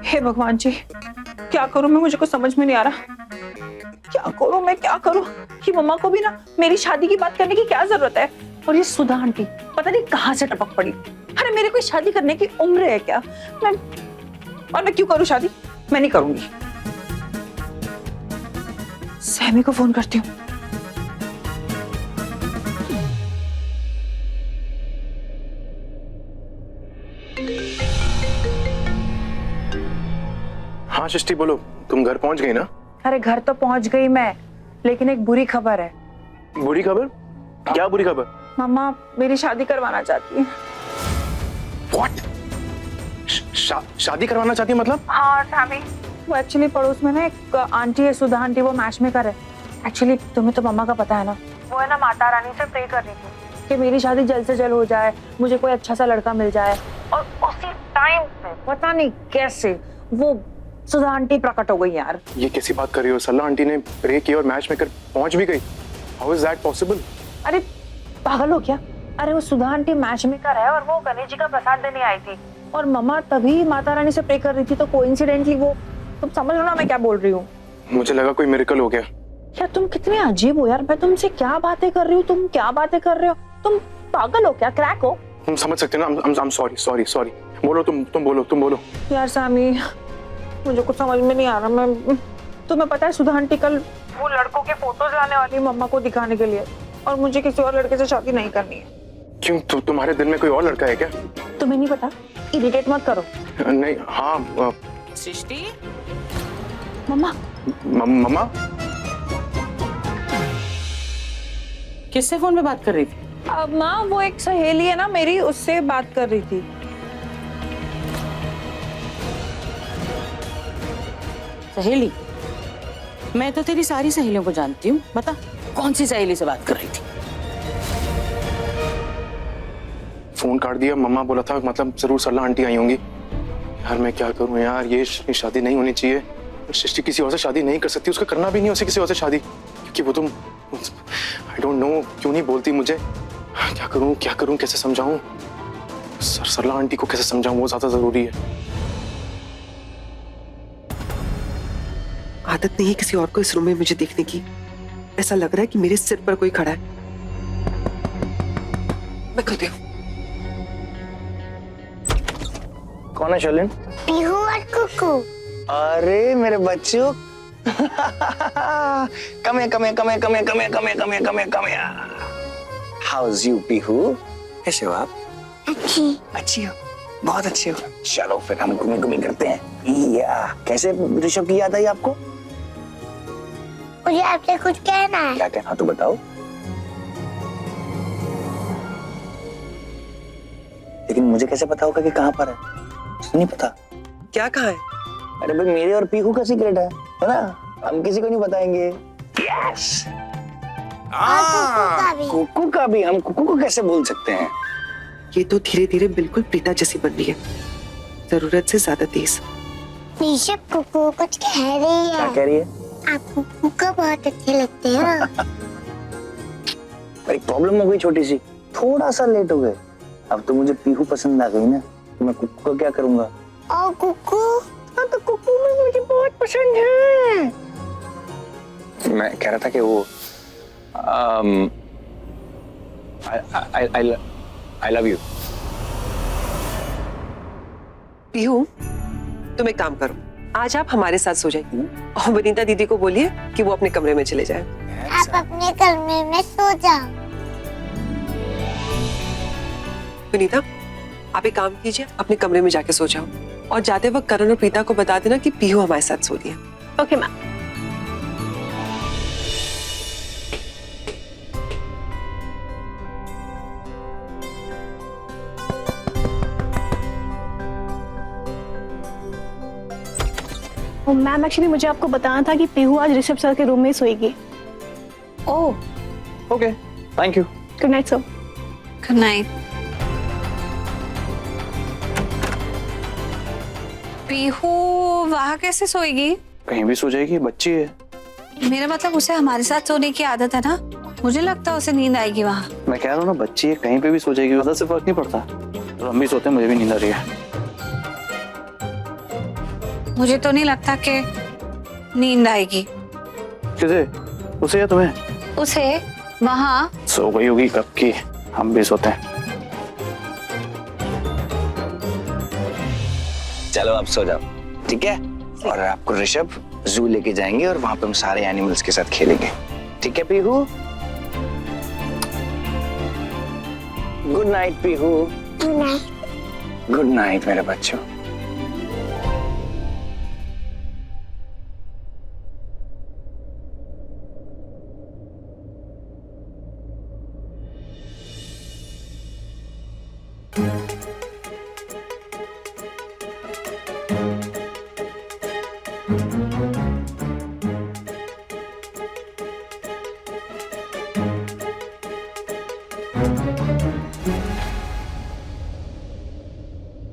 हे भगवान जी, क्या करूं मैं, मुझे कुछ समझ में नहीं आ रहा। क्या करूं मैं, क्या करूं? कि मम्मा को भी ना मेरी शादी की बात करने की क्या जरूरत है? और ये सुधा आंटी पता नहीं कहां से टपक पड़ी। अरे मेरे कोई शादी करने की उम्र है क्या? मैं क्यों करूं शादी? मैं नहीं करूंगी। सैमी को फोन करती हूँ। हाँ सृष्टि बोलो, तुम घर पहुंच गई ना? अरे घर तो पहुंच गई मैं, लेकिन एक बुरी खबर है। बुरी खबर? क्या बुरी खबर? मम्मा मेरी शादी करवाना चाहती है। What? शादी करवाना चाहती है मतलब? हाँ सैमी, वो एक्चुअली पड़ोस में ना एक आंटी है, सुधा आंटी, वो मैच मेकर है। एक्चुअली तुम्हें तो मम्मा का पता है ना, वो है ना माता रानी से प्रे कर रही थी कि मेरी शादी जल्द से जल्द हो जाए, मुझे कोई अच्छा सा लड़का मिल जाए। और उसी टाइम पे पता नहीं कैसे वो सुधा आंटी प्रकट हो गई यार। ये कैसी बात कर रही हो? सल्ला आंटी ने प्रे किया और मैच मेकर पहुंच भी गई। How is that possible? अरे पागल हो क्या? अरे वो सुधा आंटी मैच मेकर है और वो गणेश जी का प्रसाद देने आई थी और मम्मा तभी माता रानी से प्रे कर रही थी, तो कोइंसिडेंटली वो, तुम समझ लो ना मैं क्या बोल रही हूँ। मुझे लगा कोई मिरेकल हो गया। यार तुम कितने अजीब हो यार, मैं तुमसे क्या बातें कर रही हूँ, तुम क्या बातें कर रहे हो? तुम पागल हो क्या, क्रैक हो? तुम समझ सकते हो ना? I'm sorry। बोलो तुम बोलो। यार सामी, मुझे कुछ समझ में नहीं आ रहा। मैं, तुम्हें पता है सुधा आंटी कल वो लड़कों के फोटोज लाने वाली मम्मा को दिखाने के लिए, और मुझे किसी और लड़के से शादी नहीं करनी है। क्यों, तुम्हारे दिल में कोई और लड़का है क्या? तुम्हें नहीं पता? इरिटेट मत करो। नहीं, हाँ। सृष्टि, मम्मा। मम्मा? किससे फोन पे बात कर रही थी? माँ वो एक सहेली है ना मेरी, उससे बात कर रही थी। सहेली? मैं तो तेरी सारी सहेलियों को जानती हूँ, बता कौन सी सहेली से बात कर रही थी? फोन काट दिया, मम्मा बोला था, मतलब जरूर सल्ला आंटी आई होंगी। यार मैं क्या करूं यार, ये शादी नहीं होनी चाहिए। सृष्टि किसी और से शादी नहीं कर सकती, उसका करना भी नहीं उसे किसी और से शादी, क्योंकि वो तुम, आई डोंट नो क्यों नहीं बोलती मुझे। क्या करूं कैसे समझाऊं? सल्ला आंटी को कैसे समझाऊं, वो ज्यादा जरूरी है। आदत नहीं है किसी और को इस रूम में मुझे देखने की। ऐसा लग रहा है कि मेरे सिर पर कोई खड़ा है। मैं खुद हूँ। कौन है शर्लिन? पीहू और कुकू। अरे मेरे बच्चों कम हाउस यू पीहू? कैसे हो आप? अच्छी हो, बहुत अच्छी हो। चलो फिर हम घूमी करते हैं। या कैसे ऋषभ की याद आई आपको? मुझे आपसे कुछ कहना है। क्या कहना तो बताओ। लेकिन मुझे कैसे पता होगा कि कहाँ पर है? मुझे नहीं पता। क्या कहा है? अरे भाई मेरे और पीहू का सीक्रेट है ना? हम किसी को नहीं बताएंगे। यस। कुकू का भी। हम कुकू को कैसे भूल सकते हैं? ये तो धीरे धीरे बिल्कुल प्रीता जैसी बन रही है, जरूरत से ज्यादा तेज। ऋषभ कुकू कुछ कह रही क्या है। कह रही है? आप कुकू को बहुत अच्छे लगते हो। एक प्रॉब्लम हो गई छोटी सी, थोड़ा सा लेट हो गए। अब तो मुझे पीहू पसंद आ गई ना, तो मैं कुकू का क्या करूंगा? और कुकू? हाँ तो कुकू में मुझे बहुत पसंद है। मैं कह रहा था कि वो I love you. पीहू, तुम एक काम करो, आज आप हमारे साथ सो जाइए और वनीता दीदी को बोलिए कि वो अपने कमरे में चले जाए। आप अपने कमरे में सो जाओ। वनीता, आप एक काम कीजिए, अपने कमरे में जाके सो जाओ और जाते वक्त करण और प्रीता को बता देना कि पीहू हमारे साथ सो रही है। Okay ma'am. मैम एक्चुअली मुझे आपको बताना था कि पीहू आज ऋषभ सर के रूम में सोएगी। Oh okay, thank you. Good night sir. Good night. Pihu वहाँ कैसे सोएगी? कहीं भी सो जाएगी, बच्ची है। मेरा मतलब उसे हमारे साथ सोने की आदत है ना, मुझे लगता है उसे नींद आएगी वहाँ। मैं कह रहा हूँ ना, बच्ची है, कहीं पे भी सो जाएगी, ज्यादा से फर्क नहीं पड़ता। तो हम भी सोते हैं, मुझे भी नींद आ रही है। मुझे तो नहीं लगता कि नींद आएगी। किसे? उसे या तुम्हें? उसे वहाँ सो गई होगी कब की, हम भी सोते हैं। चलो आप सो जाओ, ठीक है? और आपको ऋषभ जू लेके जाएंगे और वहां पे हम सारे एनिमल्स के साथ खेलेंगे, ठीक है Pihu? Good night Pihu. Good night मेरे बच्चों।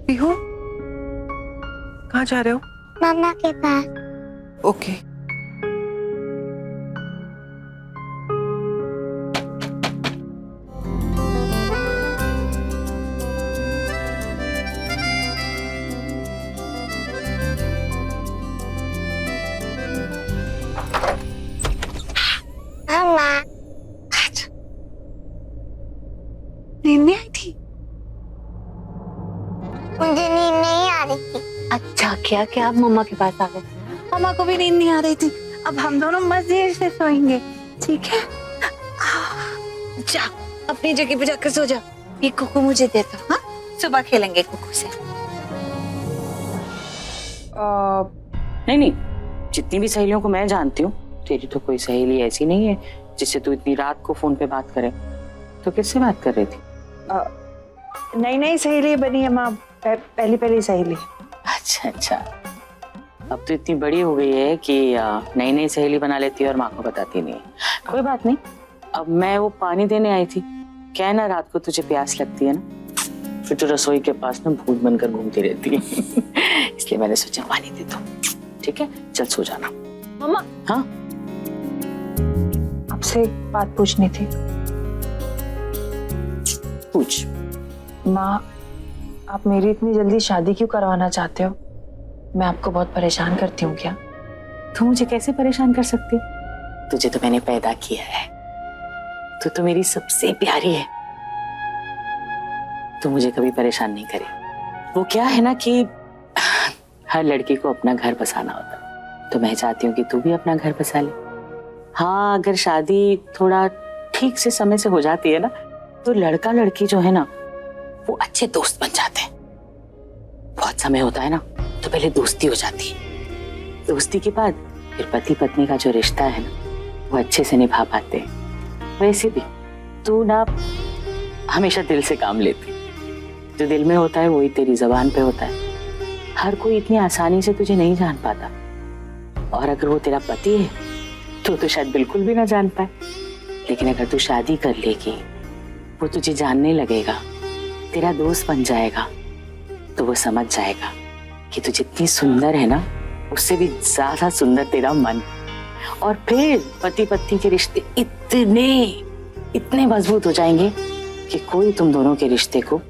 पीहू, कहाँ जा रहे हो? मम्मा के पास। ओके। मम्मा, नींद नहीं आई थी? मुझे नींद नहीं आ रही थी। अच्छा किया कि आप मम्मा के पास आ गए। मम्मा को भी नींद नहीं आ रही थी। अब हम दोनों मजे से सोएंगे, ठीक है? जा अपनी जगह पे जाकर सो जा। ये कुकू मुझे दे दो, हाँ? सुबह खेलेंगे कुकू से। नहीं नहीं, जितनी भी सहेलियों को मैं जानती हूँ, तेरी तो कोई सहेली ऐसी नहीं है जिससे तू इतनी रात को फोन पे बात करे। तो किससे बात कर रही थी? नई नई सहेली बनी है माँ, पहली सहेली। अच्छा अच्छा, अब तो इतनी बड़ी हो गई है कि नई नई सहेली बना लेती है और माँ को बताती नहीं है। कोई बात नहीं, अब मैं वो पानी देने आई थी। क्या है ना, रात को तुझे प्यास लगती है ना, फिर तो रसोई के पास ना भूत बनकर घूमती रहती है। इसलिए मैंने सोचा पानी दे दो, ठीक है? चल सो जाना। मम्मा, हाँ आपसे एक बात पूछनी थी। पूछ। माँ, आप मेरी इतनी जल्दी शादी क्यों करवाना चाहते हो? मैं आपको बहुत परेशान करती हूँ क्या? तू मुझे कैसे परेशान कर सकती? तुझे तो मैंने पैदा किया है, तू तो मेरी सबसे प्यारी है, तू मुझे कभी परेशान नहीं करे। वो क्या है ना कि हर लड़की को अपना घर बसाना होता, तो मैं चाहती हूँ कि तू भी अपना घर बसा ले। हाँ, अगर शादी थोड़ा ठीक से समय से हो जाती है ना, तो लड़का लड़की जो है ना वो अच्छे दोस्त बन जाते हैं। बहुत समय होता है ना तो पहले दोस्ती हो जाती है, दोस्ती के बाद फिर पति पत्नी का जो रिश्ता है ना वो अच्छे से निभा पाते हैं। वैसे भी तू ना हमेशा दिल से काम लेती, जो दिल में होता है वही तेरी जबान पे होता है। हर कोई इतनी आसानी से तुझे नहीं जान पाता, और अगर वो तेरा पति है तो शायद बिल्कुल भी ना जान पाए। लेकिन अगर तू शादी कर लेगी, वो तुझे जानने लगेगा, तेरा दोस्त बन जाएगा, तो वो समझ जाएगा कि तू जितनी सुंदर है ना उससे भी ज्यादा सुंदर तेरा मन। और फिर पति पत्नी के रिश्ते इतने मजबूत हो जाएंगे कि कोई तुम दोनों के रिश्ते को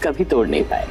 कभी तोड़ नहीं पाए।